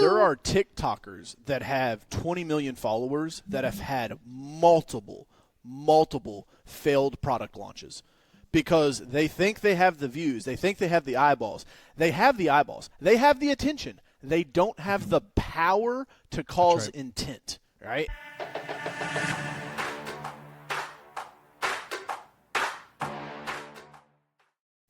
there are TikTokers that have 20 million followers that have had multiple failed product launches because they think they have the views. They think they have the eyeballs. They have the eyeballs. They have the attention. They don't have the power to cause intent, right?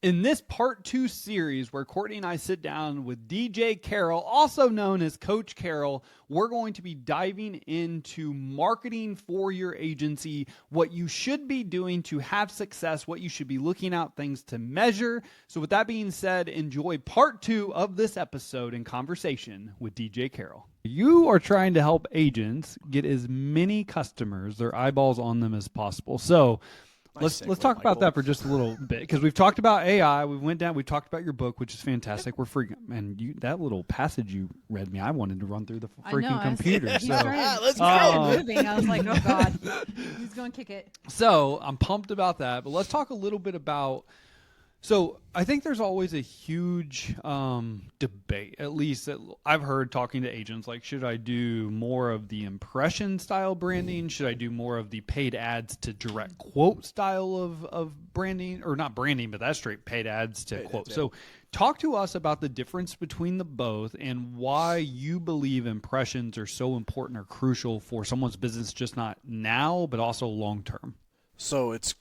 In this part 2 series where Courtney and I sit down with DJ Carroll, also known as Coach Carroll, we're going to be diving into marketing for your agency, what you should be doing to have success, what you should be looking at, things to measure. So with that being said, enjoy part 2 of this episode in conversation with DJ Carroll. You are trying to help agents get as many customers, their eyeballs on them as possible. So Let's talk about that for just a little bit, because we've talked about AI. We talked about your book, which is fantastic. We're freaking, man, that little passage you read me, I wanted to run through the freaking computer. Let's go. Moving. I was like, oh God, he's going to kick it. So I'm pumped about that, but let's talk a little bit about. So I think there's always a huge debate, at least that I've heard talking to agents, like, should I do more of the impression style branding? Should I do more of the paid ads to direct quote style of branding? Or not branding, but that's straight paid ads to quote. So talk to us about the difference between the both and why you believe impressions are so important or crucial for someone's business, just not now, but also long term. So it's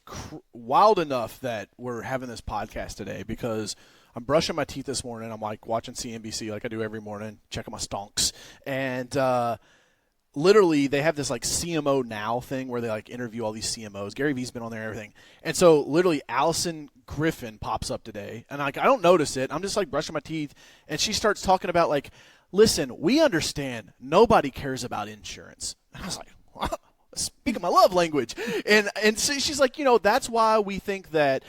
wild enough that we're having this podcast today because I'm brushing my teeth this morning. I'm like watching CNBC like I do every morning, checking my stonks. And literally they have this like CMO Now thing where they like interview all these CMOs. Gary Vee's been on there and everything. And so literally Allison Griffin pops up today. And like I don't notice it. I'm just like brushing my teeth. And she starts talking about like, listen, we understand nobody cares about insurance. And I was like, what? Speaking my love language. And so she's like, that's why we think that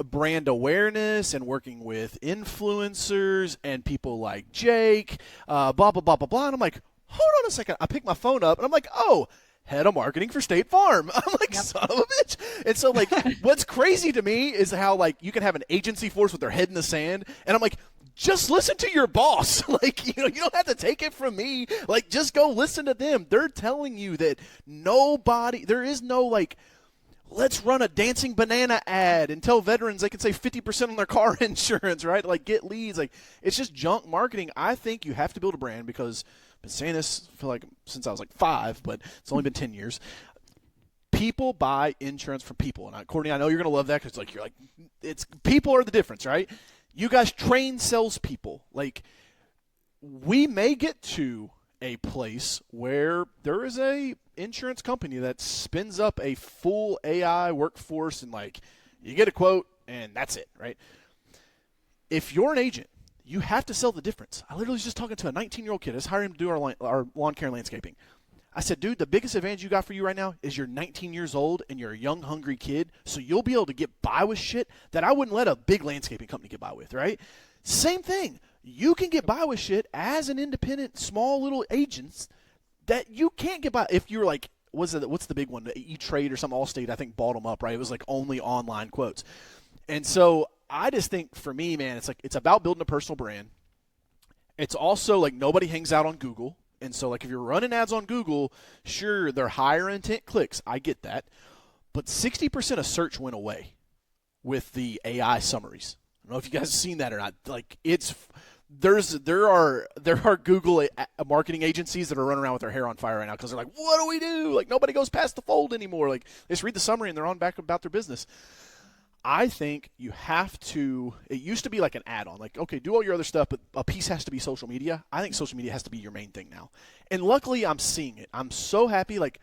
brand awareness and working with influencers and people like Jake, blah, blah, blah, blah, blah. And I'm like, hold on a second. I pick my phone up and I'm like, oh, head of marketing for State Farm. I'm like, son of a bitch. And so like, what's crazy to me is how like you can have an agency force with their head in the sand. And I'm like, just listen to your boss. Like, you don't have to take it from me. Like, just go listen to them. They're telling you that there is no like, let's run a dancing banana ad and tell veterans they can save 50% on their car insurance, right? Like, get leads. Like, it's just junk marketing. I think you have to build a brand because I've been saying this since I was like 5, but it's only been 10 years. People buy insurance from people. And Courtney, I know you're going to love that because it's people are the difference, right? You guys train salespeople. Like, we may get to a place where there is a insurance company that spins up a full AI workforce and like you get a quote and that's it, right? If you're an agent, you have to sell the difference. I literally was just talking to a 19-year-old kid. I was hiring him to do our lawn care and landscaping. I said, dude, the biggest advantage you got for you right now is you're 19 years old and you're a young, hungry kid, so you'll be able to get by with shit that I wouldn't let a big landscaping company get by with, right? Same thing. You can get by with shit as an independent, small little agent that you can't get by if you're like, what's the big one? E-Trade or some Allstate, I think, bought them up, right? It was like only online quotes. And so I just think for me, man, it's about building a personal brand. It's also like nobody hangs out on Google. And so, like, if you're running ads on Google, sure, they're higher intent clicks. I get that. But 60% of search went away with the AI summaries. I don't know if you guys have seen that or not. Like, there are Google marketing agencies that are running around with their hair on fire right now because they're like, what do we do? Like, nobody goes past the fold anymore. Like, they just read the summary and they're on back about their business. I think you have to – it used to be like an add-on. Like, okay, do all your other stuff, but a piece has to be social media. I think social media has to be your main thing now. And luckily, I'm seeing it. I'm so happy. Like,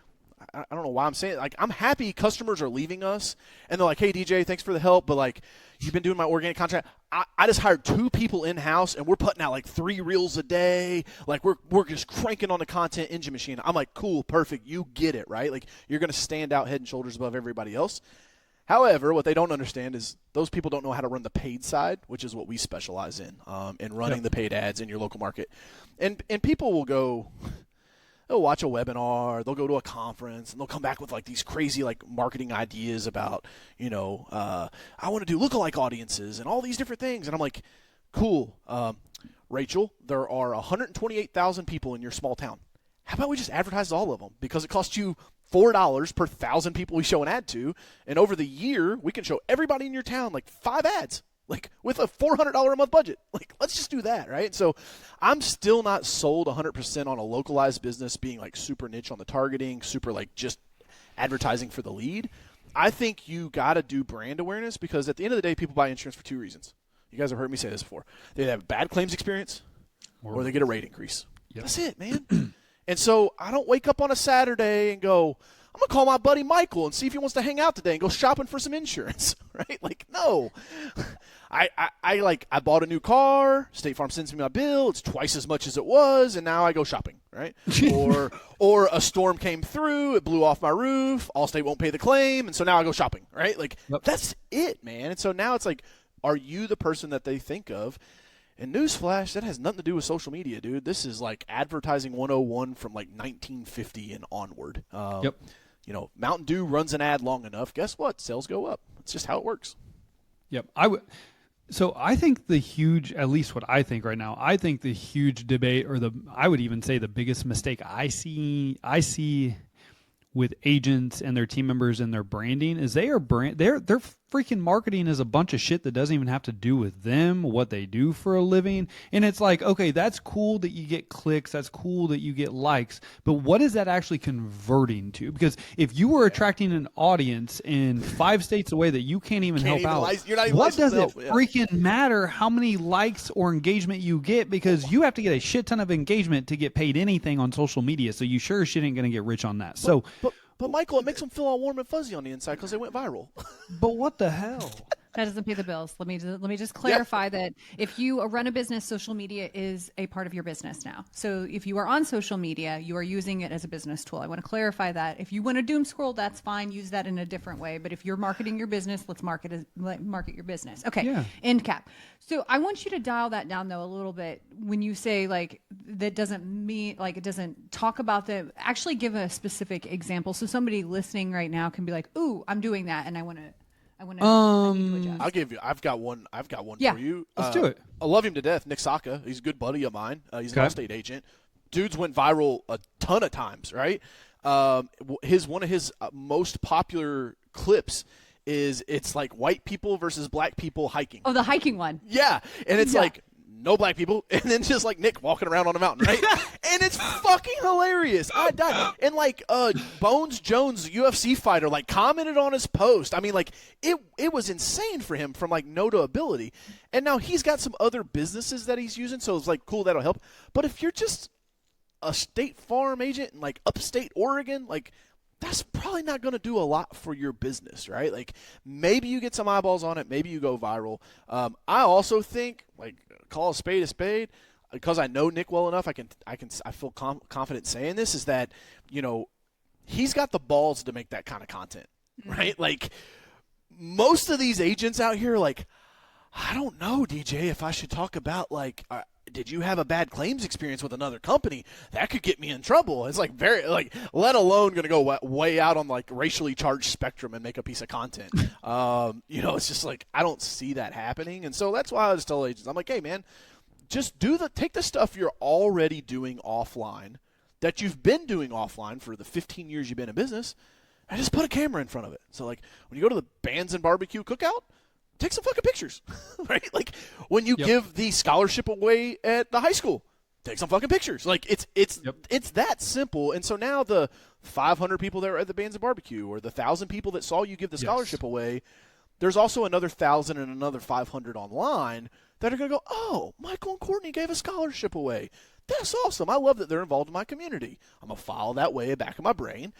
I don't know why I'm saying it. Like, I'm happy customers are leaving us, and they're like, hey, DJ, thanks for the help, but, like, you've been doing my organic content. I just hired 2 people in-house, and we're putting out, like, 3 reels a day. Like, we're just cranking on the content engine machine. I'm like, cool, perfect. You get it, right? Like, you're going to stand out head and shoulders above everybody else. However, what they don't understand is those people don't know how to run the paid side, which is what we specialize in running the paid ads in your local market. And people will go, they'll watch a webinar, they'll go to a conference, and they'll come back with like these crazy like marketing ideas about, I want to do lookalike audiences and all these different things. And I'm like, cool. Rachel, there are 128,000 people in your small town. How about we just advertise all of them? Because it costs you $4 per 1,000 people we show an ad to, and over the year, we can show everybody in your town like 5 ads, like with a $400 a month budget. Like, let's just do that, right? So I'm still not sold 100% on a localized business being like super niche on the targeting, super like just advertising for the lead. I think you got to do brand awareness because at the end of the day, people buy insurance for 2 reasons. You guys have heard me say this before. They have a bad claims experience or they get a rate increase. Yep. That's it, man. And so I don't wake up on a Saturday and go, I'm going to call my buddy Michael and see if he wants to hang out today and go shopping for some insurance, right? Like, no. I bought a new car. State Farm sends me my bill. It's twice as much as it was, and now I go shopping, right? or a storm came through. It blew off my roof. Allstate won't pay the claim, and so now I go shopping, right? Like, That's it, man. And so now it's like, are you the person that they think of? And newsflash, that has nothing to do with social media, dude. This is like advertising 101 from like 1950 and onward. You know, Mountain Dew runs an ad long enough. Guess what? Sales go up. It's just how it works. Yep. So I think the huge, at least what I think right now, I think the huge debate, or I would even say the biggest mistake I see with agents and their team members and their branding is their freaking marketing is a bunch of shit that doesn't even have to do with them, what they do for a living. And it's like, okay, that's cool that you get clicks, that's cool that you get likes, but what is that actually converting to? Because if you were attracting an audience in 5 states away that you can't even help out, what does it freaking matter how many likes or engagement you get? Because you have to get a shit ton of engagement to get paid anything on social media, so you sure as shit ain't going to get rich on that. But Michael, it makes them feel all warm and fuzzy on the inside because they went viral. But what the hell? That doesn't pay the bills. Let me just clarify that if you run a business, social media is a part of your business now. So if you are on social media, you are using it as a business tool. I want to clarify that. If you want to doom scroll, that's fine. Use that in a different way. But if you're marketing your business, let's market your business. Okay. Yeah. End cap. So I want you to dial that down though a little bit when you say like that doesn't mean like it doesn't talk about the actually give a specific example so somebody listening right now can be like, ooh, I'm doing that and I need to adjust. I've got one for you. Let's do it. I love him to death. Nick Saka. He's a good buddy of mine. He's an Allstate agent. Dude's went viral a ton of times, right? One of his most popular clips is it's like white people versus black people hiking. Oh, the hiking one. Yeah. And it's like no black people, and then just like Nick walking around on a mountain, right? And it's fucking hilarious. I died. And like Bones Jones, UFC fighter, like commented on his post. I mean, like it was insane for him from like no to ability. And now he's got some other businesses that he's using, so it's like cool, that'll help. But if you're just a State Farm agent in like upstate Oregon, like that's probably not going to do a lot for your business, right? Like maybe you get some eyeballs on it, maybe you go viral. I also think like call a spade because I know Nick well enough. I feel confident saying this is that, you know, he's got the balls to make that kind of content, right? Like most of these agents out here, like, I don't know, DJ, if I should talk about like, did you have a bad claims experience with another company? That could get me in trouble. It's like very like, let alone going to go way out on like racially charged spectrum and make a piece of content. You know, it's just like I don't see that happening, and so that's why I just tell agents, I'm like, hey man, just take the stuff you're already doing offline, that you've been doing offline for the 15 years you've been in business, and just put a camera in front of it. So like when you go to the Bands and Barbecue cookout, take some fucking pictures, right? Like when you give the scholarship away at the high school, take some fucking pictures. Like it's that simple. And so now the 500 people that were at the Bands and Barbecue or the 1,000 people that saw you give the scholarship away, there's also another 1,000 and another 500 online that are going to go, oh, Michael and Courtney gave a scholarship away. That's awesome. I love that they're involved in my community. I'm going to file that way back in my brain.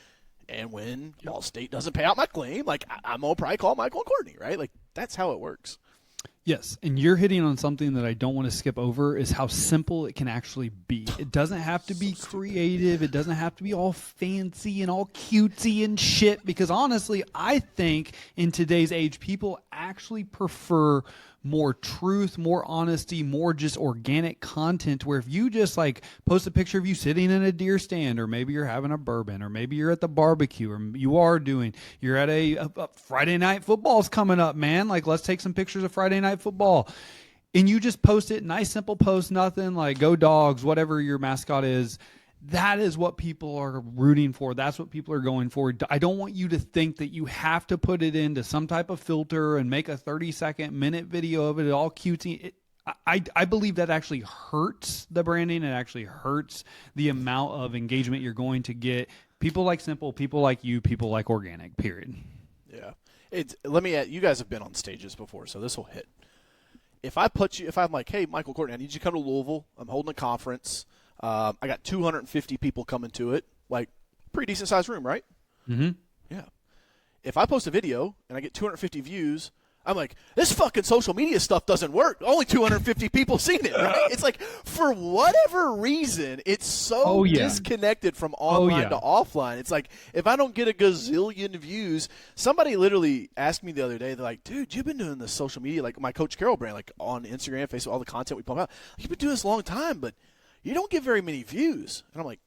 And when Allstate doesn't pay out my claim, like I'm going to probably call Michael and Courtney, right? Like that's how it works. Yes, and you're hitting on something that I don't want to skip over is how simple it can actually be. It doesn't have to be creative. It doesn't have to be all fancy and all cutesy and shit because honestly, I think in today's age, people actually prefer more truth, more honesty, more just organic content where if you just like post a picture of you sitting in a deer stand or maybe you're having a bourbon or maybe you're at the barbecue or you're at a Friday night football's coming up, man. Like let's take some pictures of Friday night football. and you just post it, nice, simple post, nothing like go dogs, whatever your mascot is. That is what people are rooting for. That's what people are going for. I don't want you to think that you have to put it into some type of filter and make a 30-minute video of it all cutesy. I believe that actually hurts the branding. It actually hurts the amount of engagement you're going to get. People like simple, people like you, people like organic, period. Yeah. Let me add, you guys have been on stages before, so this will hit. If I'm like, hey, Michael Courtney, I need you to come to Louisville. I'm holding a conference. I got 250 people coming to it. Like, pretty decent sized room, right? Mm-hmm. Yeah. If I post a video and I get 250 views, I'm like, this fucking social media stuff doesn't work. Only 250 people seen it, right? It's like, for whatever reason, it's so disconnected from online to offline. It's like, if I don't get a gazillion views, somebody literally asked me the other day, they're like, dude, you've been doing this social media, like my Coach Carroll brand, like on Instagram, Facebook, all the content we pump out. You've been doing this a long time, but you don't get very many views. And I'm like,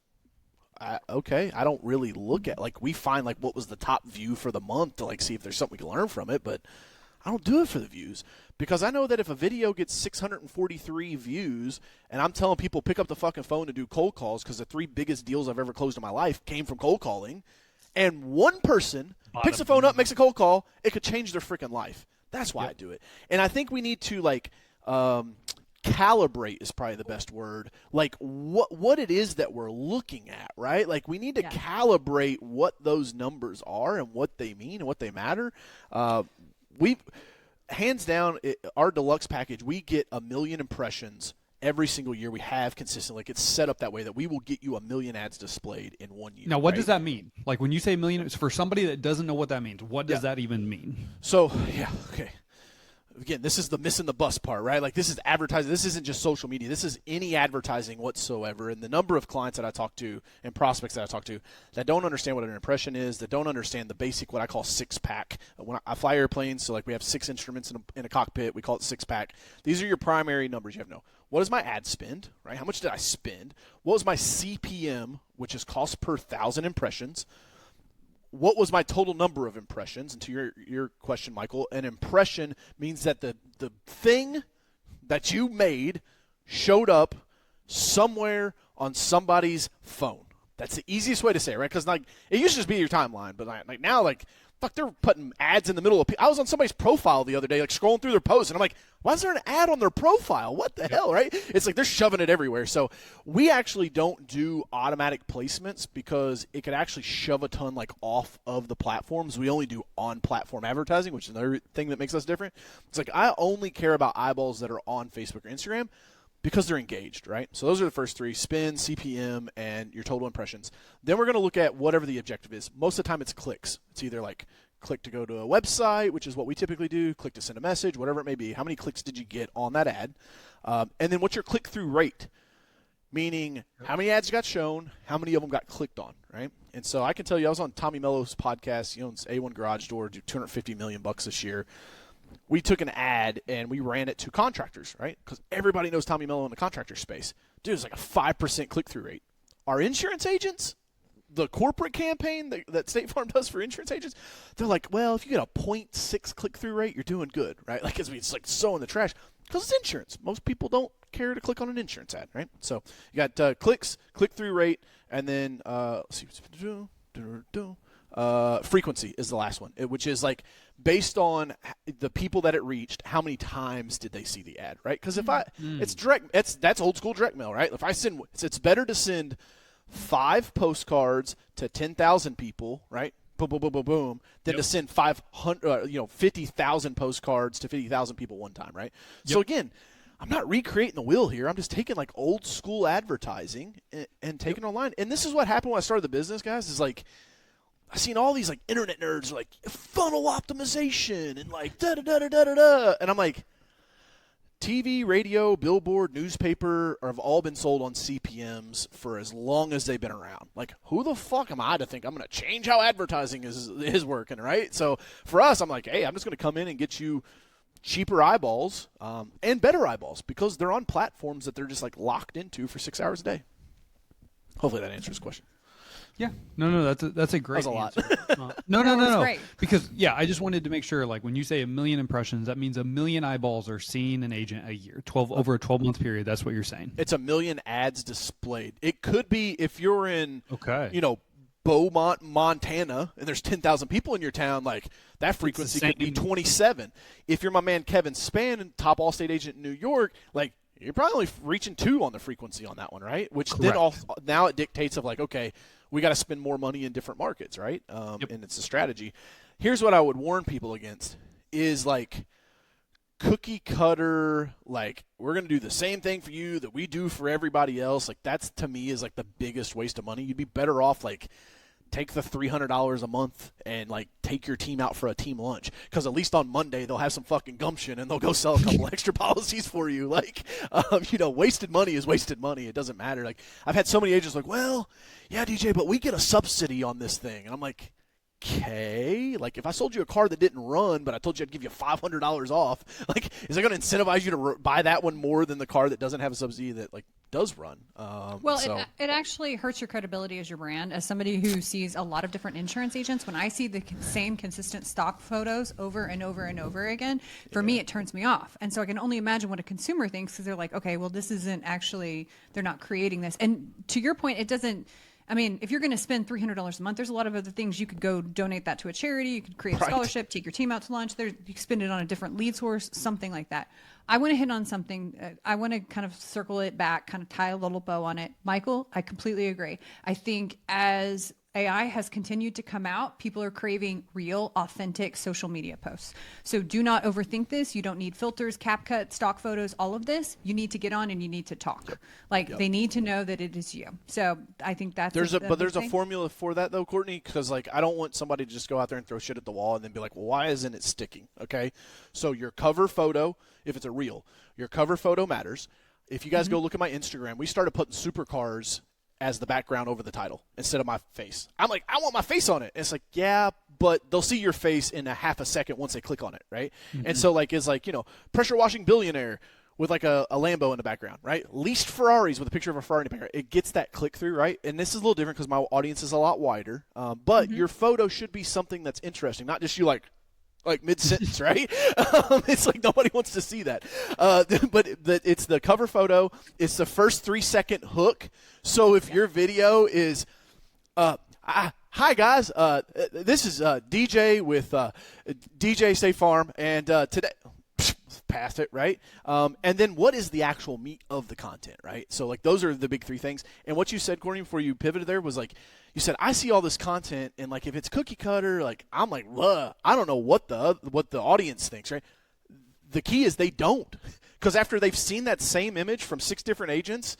okay, I don't really look at, like, we find, like, what was the top view for the month to, like, see if there's something we can learn from it, but I don't do it for the views, because I know that if a video gets 643 views and I'm telling people pick up the fucking phone to do cold calls, because the 3 biggest deals I've ever closed in my life came from cold calling, and one person picks the phone up, makes a cold call, it could change their freaking life. That's why I do it. And I think we need to, like, calibrate is probably the best word, like what it is that we're looking at, right? Like, we need to calibrate what those numbers are and what they mean and what they matter. We, hands down, our deluxe package, we get 1 million impressions every single year. We have consistently. Like, it's set up that way that we will get you 1 million ads displayed in 1 year. Now, what does that mean? Like, when you say million, for somebody that doesn't know what that means, what does that even mean? So, okay. Again, this is the missing the bus part, right? Like, this is advertising. This isn't just social media. This is any advertising whatsoever. And the number of clients that I talk to and prospects that I talk to that don't understand what an impression is, that don't understand the basic, what I call 6-pack. When I fly airplanes, so like we have 6 instruments in a cockpit, we call it 6-pack. These are your primary numbers you have to know. What is my ad spend, right? How much did I spend? What was my CPM, which is cost per 1,000 impressions? What was my total number of impressions? And to your question, Michael, an impression means that the thing that you made showed up somewhere on somebody's phone. That's the easiest way to say it, right? Because, like, it used to just be your timeline, but like now, like, fuck, they're putting ads in the middle of – I was on somebody's profile the other day, like, scrolling through their posts, and I'm like, why is there an ad on their profile? What the hell, right? It's like they're shoving it everywhere. So we actually don't do automatic placements because it could actually shove a ton, like, off of the platforms. We only do on-platform advertising, which is another thing that makes us different. It's like I only care about eyeballs that are on Facebook or Instagram because they're engaged, right? So those are the first 3, spend, CPM, and your total impressions. Then we're going to look at whatever the objective is. Most of the time it's clicks. It's either like click to go to a website, which is what we typically do, click to send a message, whatever it may be. How many clicks did you get on that ad? And then what's your click-through rate? Meaning how many ads got shown, how many of them got clicked on, right? And so I can tell you, I was on Tommy Mello's podcast. He owns A1 Garage Door, do $250 million this year. We took an ad and we ran it to contractors, right? Because everybody knows Tommy Mello in the contractor space. Dude, it's like a 5% click-through rate. Our insurance agents, the corporate campaign that State Farm does for insurance agents, they're like, well, if you get a 0.6 click-through rate, you're doing good, right? Like, it's like so in the trash because it's insurance. Most people don't care to click on an insurance ad, right? So you got clicks, click-through rate, and then let's see. Frequency is the last one, which is like based on the people that it reached, how many times did they see the ad, right? Because if it's direct, that's old school direct mail, right? If I send, it's better to send 5 postcards to 10,000 people, right? Boom, boom, boom, boom, boom, than to send 50,000 postcards to 50,000 people one time, right? So again, I'm not recreating the wheel here. I'm just taking like old school advertising and taking it online. And this is what happened when I started the business, guys, is like, I've seen all these like internet nerds like funnel optimization and like da-da-da-da-da-da. And I'm like, TV, radio, billboard, newspaper have all been sold on CPMs for as long as they've been around. Like, who the fuck am I to think I'm going to change how advertising is working, right? So for us, I'm like, hey, I'm just going to come in and get you cheaper eyeballs and better eyeballs because they're on platforms that they're just like locked into for 6 hours a day. Hopefully that answers the question. Yeah. No, that's a great That was a lot. answer. No. Great. Because I just wanted to make sure, like, when you say 1 million impressions, that means 1 million eyeballs are seeing an agent a year, over a 12-month period. That's what you're saying. It's 1 million ads displayed. It could be if you're in, Okay. Beaumont, Montana, and there's 10,000 people in your town, like that frequency could be 27. If you're my man Kevin Spann, top Allstate agent in New York, like you're probably only reaching 2 on the frequency on that one, right? Which Correct. then now it dictates of like, okay, we got to spend more money in different markets, right? And it's a strategy. Here's what I would warn people against is like cookie cutter, like we're going to do the same thing for you that we do for everybody else. Like that's to me is like the biggest waste of money. You'd be better off like take the $300 a month and like take your team out for a team lunch, because at least on Monday they'll have some fucking gumption and they'll go sell a couple extra policies for you. Like wasted money is wasted money. It doesn't matter. Like I've had so many agents like, well, yeah, DJ, but we get a subsidy on this thing. And I'm like, okay, like if I sold you a car that didn't run, but I told you I'd give you $500 off, like is that going to incentivize you to buy that one more than the car that doesn't have a subsidy that like does run? It actually hurts your credibility as your brand. As somebody who sees a lot of different insurance agents, when I see the same consistent stock photos over and over and over again, for me it turns me off. And so I can only imagine what a consumer thinks, because they're like, okay, well this isn't actually, they're not creating this. And to your point, it doesn't. I mean, if you're going to spend $300 a month, there's a lot of other things. You could go donate that to a charity. You could create a scholarship, take your team out to lunch. You could spend it on a different lead source, something like that. I want to hit on something. I want to kind of circle it back, kind of tie a little bow on it. Michael, I completely agree. I think as AI has continued to come out, people are craving real, authentic social media posts. So do not overthink this. You don't need filters, CapCut, stock photos, all of this. You need to get on and you need to talk. They need to know that it is you. So I think that's there's a formula for that though, Courtney, because like I don't want somebody to just go out there and throw shit at the wall and then be like, well, why isn't it sticking? Okay, so your cover photo, if it's a reel, your cover photo matters. If you guys go look at my Instagram, we started putting supercars as the background over the title instead of my face. I'm like, I want my face on it. And it's like, yeah, but they'll see your face in a half a second once they click on it, right? And so like it's like, pressure washing billionaire with like a Lambo in the background, right? Leased Ferraris with a picture of a Ferrari in the background. It gets that click through, right? And this is a little different because my audience is a lot wider. But your photo should be something that's interesting, not just you like mid-sentence, right? It's like nobody wants to see that. But it's the cover photo. It's the first 3-second hook. So if your video is, hi guys, this is DJ with DJ State Farm, and today, past it, right? And then what is the actual meat of the content, right? So like those are the big 3 things. And what you said, Courtney, before you pivoted there was like, you said, I see all this content, and like if it's cookie cutter, like I'm like, I don't know what the audience thinks, right? The key is they don't, because after they've seen that same image from 6 different agents,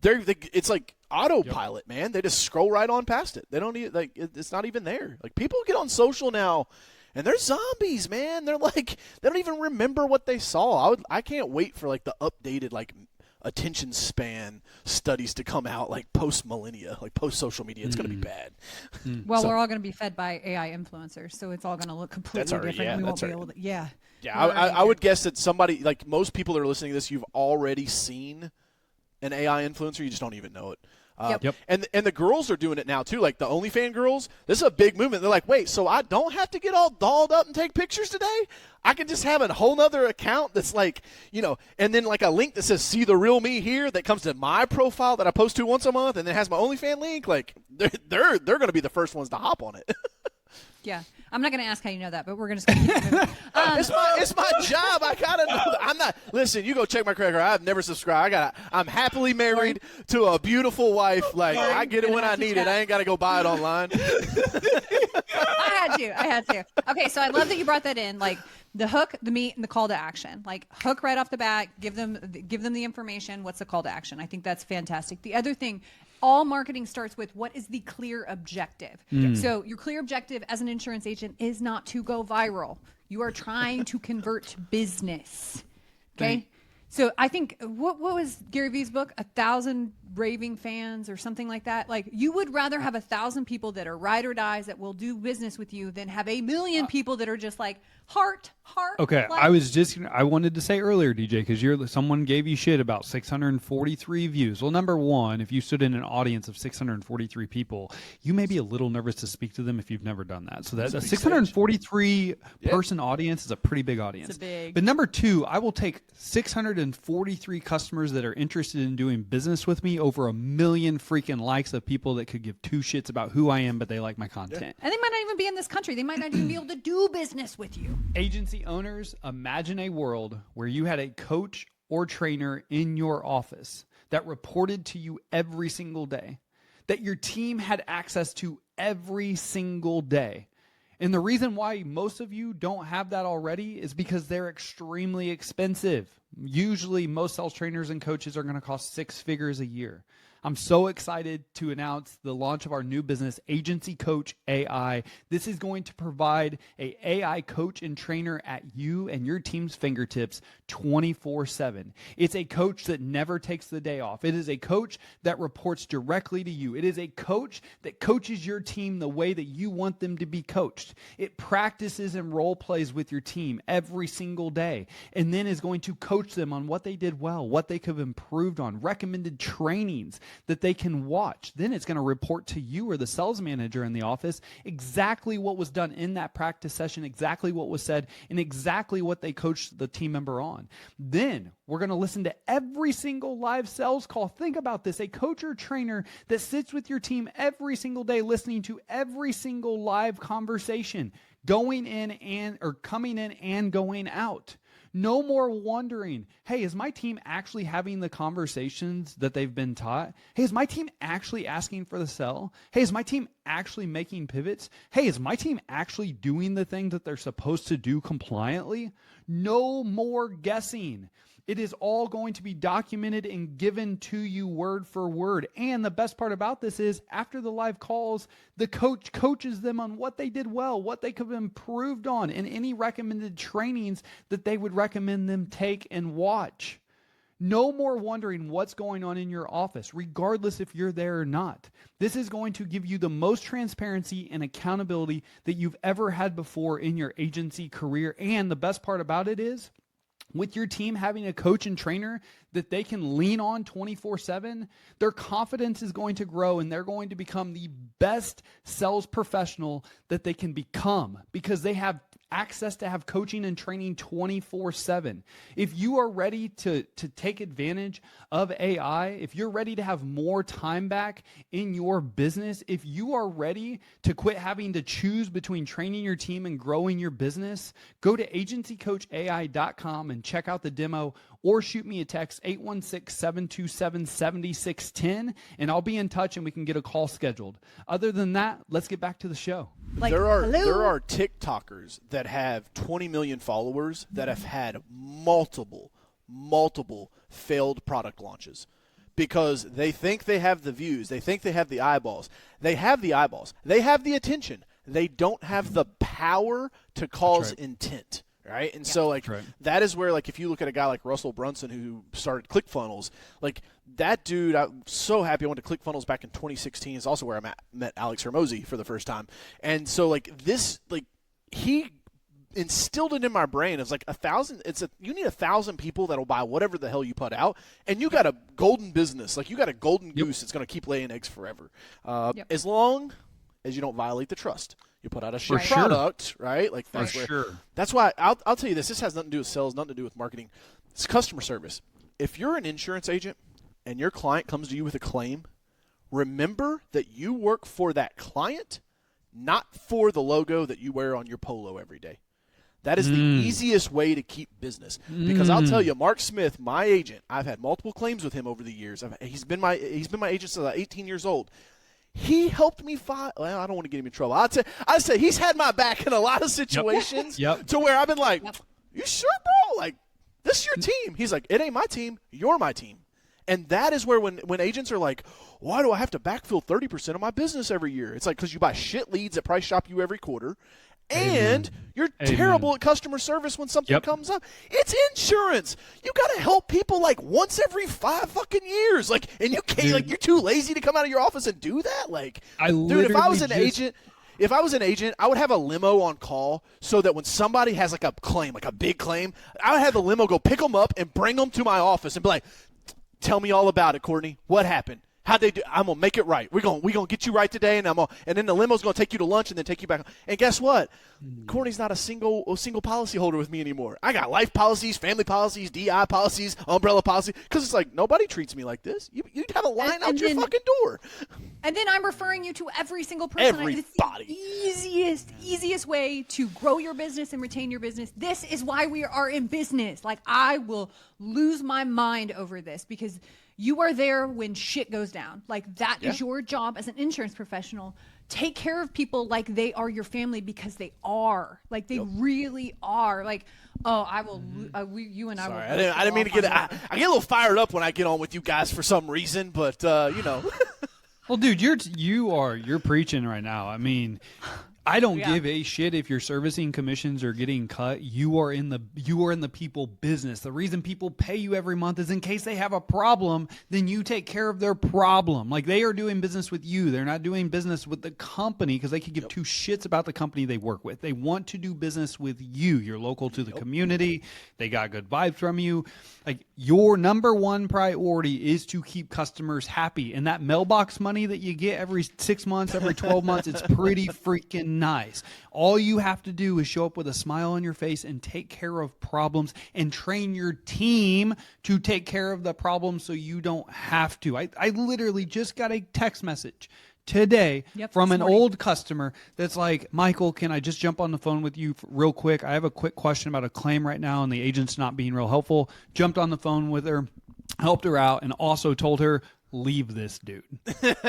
it's like autopilot, man. They just scroll right on past it. They don't need it's not even there. Like people get on social now, and they're zombies, man. They're like they don't even remember what they saw. I can't wait for like the updated like attention span studies to come out like post millennia, like post social media. It's going to be bad. Well, we're all going to be fed by AI influencers, so it's all going to look completely different. We won't be able to. Yeah. I would guess that somebody like most people that are listening to this, you've already seen an AI influencer. You just don't even know it. Yep. And the girls are doing it now too, like the OnlyFans girls. This is a big movement. They're like, wait, so I don't have to get all dolled up and take pictures today? I can just have a whole nother account that's like, and then like a link that says "See the real me" here that comes to my profile that I post to once a month, and then has my OnlyFans link. Like they're going to be the first ones to hop on it. Yeah. I'm not going to ask how you know that, but we're going to keep moving. It's my job. I gotta know that. I'm not. Listen, you go check my credit card. I've never subscribed. I'm happily married to a beautiful wife. Like I get it when I need it. I ain't got to go buy it online. I had to. Okay, so I love that you brought that in. Like the hook, the meat, and the call to action. Like hook right off the bat. Give them the information. What's the call to action? I think that's fantastic. The other thing. All marketing starts with what is the clear objective. So your clear objective as an insurance agent is not to go viral. You are trying to convert business. Okay. So I think what was Gary Vee's book? 1,000 raving fans or something like that. Like, you would rather have 1,000 people that are ride or dies that will do business with you than have 1,000,000 people that are just like heart. Okay, like, I wanted to say earlier, DJ, because someone gave you shit about 643 views. Well, number one, if you stood in an audience of 643 people, you may be a little nervous to speak to them if you've never done that. So that's a 643 person audience is a pretty big audience. It's big. But number two, I will take 643 customers that are interested in doing business with me over 1,000,000 freaking likes of people that could give two shits about who I am, but they like my content. And they might not even be in this country. They might not even be able to do business with you. Agency owners, imagine a world where you had a coach or trainer in your office that reported to you every single day, that your team had access to every single day. And the reason why most of you don't have that already is because they're extremely expensive. Usually, most sales trainers and coaches are going to cost 6 figures a year. I'm so excited to announce the launch of our new business, Agency Coach AI. This is going to provide an AI coach and trainer at you and your team's fingertips 24/7. It's a coach that never takes the day off. It is a coach that reports directly to you. It is a coach that coaches your team the way that you want them to be coached. It practices and role plays with your team every single day, and then is going to coach them on what they did well, what they could have improved on, recommended trainings that they can watch. Then it's going to report to you or the sales manager in the office exactly what was done in that practice session, exactly what was said, and exactly what they coached the team member on. Then we're going to listen to every single live sales call. Think about this, a coach or trainer that sits with your team every single day, listening to every single live conversation, going in and or coming in and going out. No more wondering, hey, is my team actually having the conversations that they've been taught? Hey, is my team actually asking for the sell? Hey, is my team actually making pivots? Hey, is my team actually doing the things that they're supposed to do compliantly? No more guessing. It is all going to be documented and given to you word for word. And the best part about this is after the live calls, the coach coaches them on what they did well, what they could have improved on, and any recommended trainings that they would recommend them take and watch. No more wondering what's going on in your office, regardless if you're there or not. This is going to give you the most transparency and accountability that you've ever had before in your agency career. And the best part about it is, with your team having a coach and trainer that they can lean on 24/7, their confidence is going to grow and they're going to become the best sales professional that they can become because they have access to have coaching and training 24/7. If you are ready to take advantage of AI, if you're ready to have more time back in your business, if you are ready to quit having to choose between training your team and growing your business, go to agencycoachai.com and check out the demo or shoot me a text 816-727-7610 and I'll be in touch and we can get a call scheduled. Other than that, let's get back to the show. Like, there are hello? TikTokers that have 20 million followers that have had multiple failed product launches because they think they have the views, they think they have the eyeballs. They have the eyeballs. They have the attention. They don't have the power to cause intent. Right. And so that is where, like, if you look at a guy like Russell Brunson who started ClickFunnels, like that dude, I'm so happy I went to ClickFunnels back in 2016. Is also where I met Alex Hermosi for the first time. And so he instilled it in my brain. It's like 1,000. You need 1,000 people that'll buy whatever the hell you put out. And you got a golden business. Like you got a golden goose that's going to keep laying eggs forever. As long as you don't violate the trust. You put out a shit product, right? Like that's That's why I'll tell you this. This has nothing to do with sales, nothing to do with marketing. It's customer service. If you're an insurance agent and your client comes to you with a claim, remember that you work for that client, not for the logo that you wear on your polo every day. That is the easiest way to keep business. Because I'll tell you, Mark Smith, my agent, I've had multiple claims with him over the years. He's been my agent since I was 18 years old. He helped me file. Well, I don't want to get him in trouble. I'd say he's had my back in a lot of situations to where I've been like, you sure, bro? Like, this is your team. He's like, it ain't my team. You're my team. And that is where when agents are like, why do I have to backfill 30% of my business every year? It's like, because you buy shit leads that price shop you every quarter, And you're terrible at customer service when something comes up. It's insurance. You got to help people like once every 5 fucking years. Like, and you can't, like, you're too lazy to come out of your office and do that. Like, dude, if I was an agent, I would have a limo on call so that when somebody has like a claim, like a big claim, I would have the limo go pick them up and bring them to my office and be like, tell me all about it, Courtney. What happened? How'd they do? I'm gonna make it right. We're gonna get you right today, and then the limo's gonna take you to lunch and then take you back. And guess what? Courtney's not a single policy holder with me anymore. I got life policies, family policies, DI policies, umbrella policy. Because it's like nobody treats me like this. You'd have a line out your fucking door. And then I'm referring you to every single person. Everybody. It's the easiest way to grow your business and retain your business. This is why we are in business. Like, I will lose my mind over this because you are there when shit goes down. Like, that is your job as an insurance professional. Take care of people like they are your family, because they are. Like, they really are. Like, I will. You and Sorry, I will. I didn't mean to get. I get a little fired up when I get on with you guys for some reason, but you know. Well, dude, you're preaching right now. I mean, I don't give a shit if your servicing commissions are getting cut. You are in the people business. The reason people pay you every month is in case they have a problem, then you take care of their problem. Like, they are doing business with you. They're not doing business with the company because they could give two shits about the company they work with. They want to do business with you. You're local to the community. They got good vibes from you. Like, your number one priority is to keep customers happy. And that mailbox money that you get every 6 months, every 12 months, it's pretty freaking nice. All you have to do is show up with a smile on your face and take care of problems and train your team to take care of the problems so you don't have to. I literally just got a text message today from an old customer that's like, Michael, can I just jump on the phone with you real quick? I have a quick question about a claim right now, and the agent's not being real helpful. Jumped on the phone with her, helped her out, and also told her, leave this dude.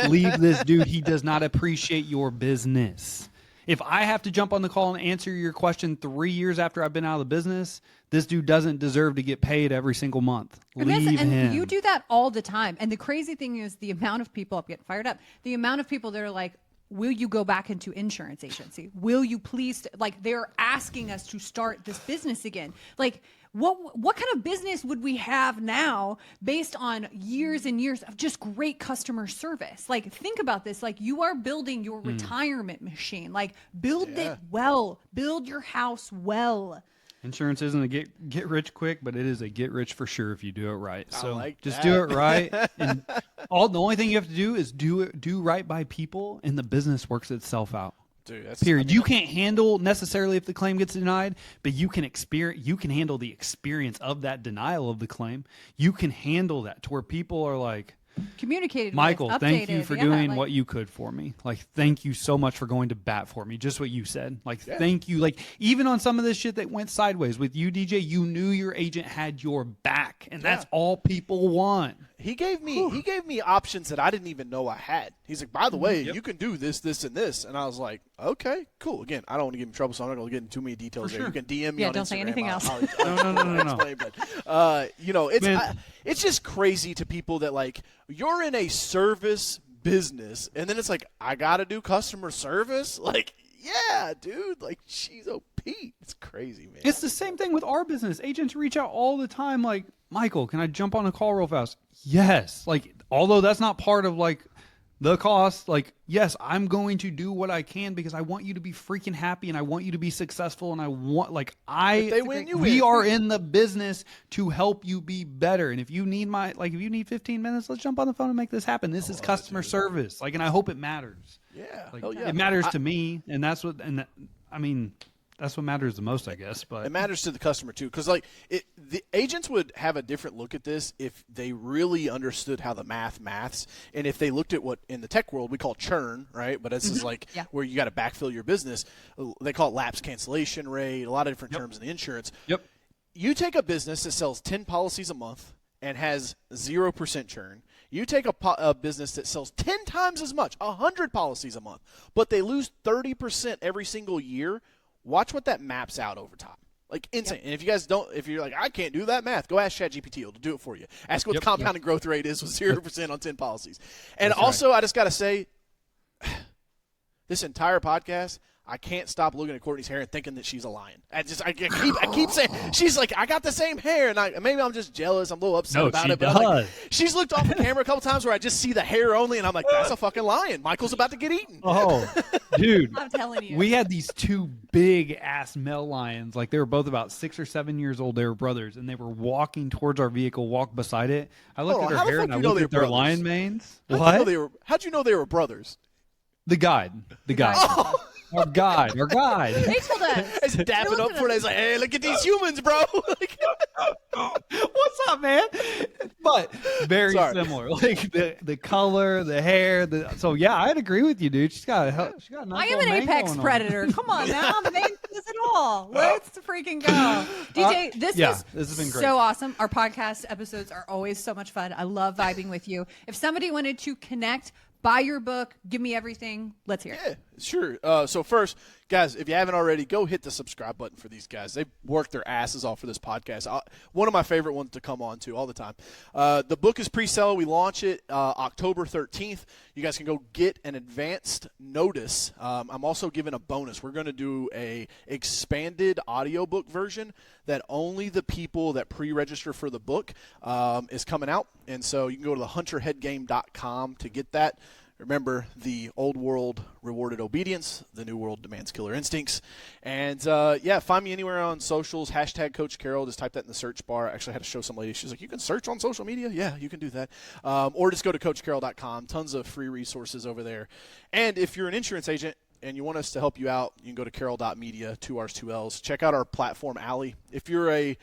Leave this dude. He does not appreciate your business. If I have to jump on the call and answer your question 3 years after I've been out of the business, this dude doesn't deserve to get paid every single month. Leave him. And you do that all the time. And the crazy thing is the amount of people, I'm getting fired up, the amount of people that are like, will you go back into insurance agency? Will you please, like, they're asking us to start this business again. Like, what kind of business would we have now based on years and years of just great customer service? Like, think about this. Like, you are building your retirement machine. Like, build it well. Build your house well. Insurance isn't a get rich quick, but it is a get rich for sure if you do it right. So just do it right. And the only thing you have to do is do right by people, and the business works itself out. Dude, period. You can't handle necessarily if the claim gets denied, but you can handle the experience of that denial of the claim. You can handle that to where people are like, communicated Michael, with, thank updated, you for doing what you could for me. Like, thank you so much for going to bat for me. Just what you said. Like, thank you. Like, even on some of this shit that went sideways with you, DJ, you knew your agent had your back, and that's all people want. He gave me options that I didn't even know I had. He's like, by the way, you can do this, this, and this. And I was like, okay, cool. Again, I don't want to get in trouble, so I'm not going to get into too many details there. You can DM me on Instagram. Don't say anything else. No. But, it's just crazy to people that, like, you're in a service business, and then it's like, I got to do customer service? Like, yeah, dude. Like, she's OP. It's crazy, man. It's the same thing with our business. Agents reach out all the time like, Michael, can I jump on a call real fast? Yes. Like, although that's not part of, like, the cost, like, yes, I'm going to do what I can because I want you to be freaking happy and I want you to be successful, and I want, like, we are in the business to help you be better. And if you need if you need 15 minutes, let's jump on the phone and make this happen. This is customer service. Like, and I hope it matters. Yeah. Like, it matters to me, and that's what matters the most, I guess. But it matters to the customer too, because like the agents would have a different look at this if they really understood how the maths, and if they looked at what in the tech world we call churn, right? But this is like where you got to backfill your business. They call it lapse cancellation rate, a lot of different terms in the insurance. You take a business that sells 10 policies a month and has 0% churn. You take a business that sells 10 times as much, 100 policies a month, but they lose 30% every single year. Watch what that maps out over time. Like, insane. And if you guys don't, if you're like, I can't do that math, go ask ChatGPT. It'll do it for you. Ask what the compounded growth rate is with 0% on 10 policies. And I just got to say, this entire podcast, I can't stop looking at Courtney's hair and thinking that she's a lion. I keep saying, she's like, I got the same hair, and maybe I'm just jealous. I'm a little upset about it. But like, she's looked off the camera a couple times where I just see the hair only, and I'm like, that's a fucking lion. Michael's about to get eaten. Oh, dude. I'm telling you. We had these two big-ass male lions. Like, they were both about 6 or 7 years old. They were brothers, and they were walking towards our vehicle, walked beside it. I looked at their hair, and I looked at their lion manes. How'd you know they were brothers? The guide. Oh. Our guide. They told us. He's dapping up for it. He's like, hey, look at these humans, bro. What's up, man? But very similar. Like the color, the hair. So yeah, I'd agree with you, dude. She's got a nice I am an apex predator. Come on now. The man does it all. Let's freaking go. DJ, this has been great. So awesome. Our podcast episodes are always so much fun. I love vibing with you. If somebody wanted to connect, buy your book, give me everything, let's hear it. Yeah, sure. So first, guys, if you haven't already, go hit the subscribe button for these guys. They work their asses off for this podcast. One of my favorite ones to come on to all the time. The book is pre-sale. We launch it October 13th. You guys can go get an advanced notice. I'm also giving a bonus. We're going to do a expanded audiobook version that only the people that pre-register for the book is coming out. And so you can go to thehunterheadgame.com to get that. Remember, the old world rewarded obedience, the new world demands killer instincts. And, find me anywhere on socials, hashtag Coach Carroll. Just type that in the search bar. I actually had to show some lady. She's like, you can search on social media? Yeah, you can do that. Or just go to CoachCarroll.com. Tons of free resources over there. And if you're an insurance agent and you want us to help you out, you can go to Carroll.media, 2 R's, 2 L's. Check out our platform, Alley. If you're a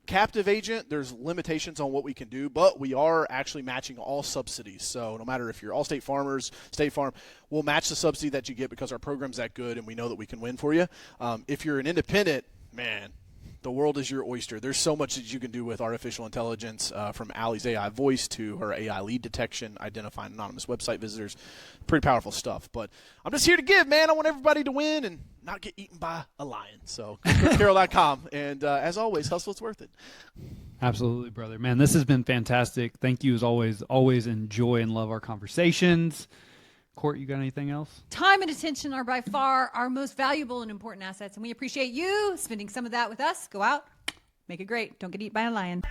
captive agent, there's limitations on what we can do, but we are actually matching all subsidies. So no matter if you're Allstate Farmers, State Farm, we'll match the subsidy that you get because our program's that good and we know that we can win for you. If you're an independent, man, the world is your oyster. There's so much that you can do with artificial intelligence, from Allie's AI voice to her AI lead detection, identifying anonymous website visitors. Pretty powerful stuff. But I'm just here to give, man. I want everybody to win and not get eaten by a lion. So CoachCarroll.com. And as always, hustle, it's worth it. Absolutely, brother. Man, this has been fantastic. Thank you as always. Always enjoy and love our conversations. Court, you got anything else? Time and attention are by far our most valuable and important assets, and we appreciate you spending some of that with us. Go out, make it great. Don't get eaten by a lion.